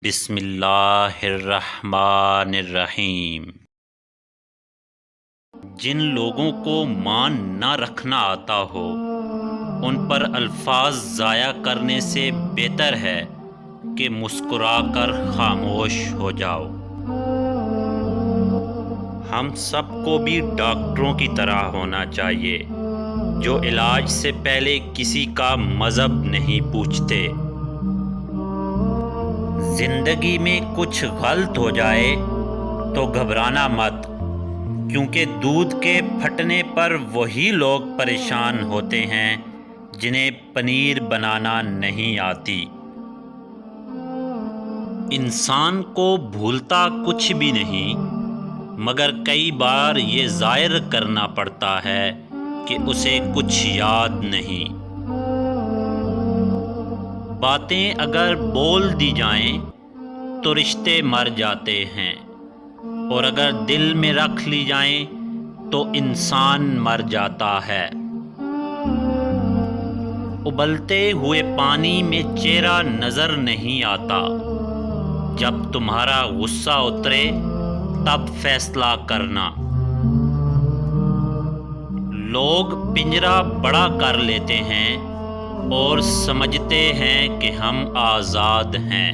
بسم اللہ الرحمن الرحیم۔ جن لوگوں کو مان نہ رکھنا آتا ہو ان پر الفاظ ضائع کرنے سے بہتر ہے کہ مسکرا کر خاموش ہو جاؤ۔ ہم سب کو بھی ڈاکٹروں کی طرح ہونا چاہیے جو علاج سے پہلے کسی کا مذہب نہیں پوچھتے۔ زندگی میں کچھ غلط ہو جائے تو گھبرانا مت، کیونکہ دودھ کے پھٹنے پر وہی لوگ پریشان ہوتے ہیں جنہیں پنیر بنانا نہیں آتی۔ انسان کو بھولتا کچھ بھی نہیں، مگر کئی بار یہ ظاہر کرنا پڑتا ہے کہ اسے کچھ یاد نہیں۔ باتیں اگر بول دی جائیں تو رشتے مر جاتے ہیں، اور اگر دل میں رکھ لی جائیں تو انسان مر جاتا ہے۔ ابلتے ہوئے پانی میں چہرہ نظر نہیں آتا، جب تمہارا غصہ اترے تب فیصلہ کرنا۔ لوگ پنجرہ بڑا کر لیتے ہیں اور سمجھتے ہیں کہ ہم آزاد ہیں۔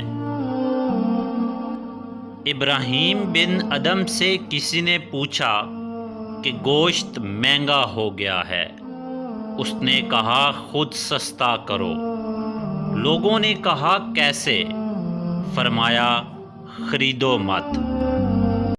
ابراہیم بن ادم سے کسی نے پوچھا کہ گوشت مہنگا ہو گیا ہے، اس نے کہا خود سستا کرو۔ لوگوں نے کہا کیسے؟ فرمایا خریدو مت۔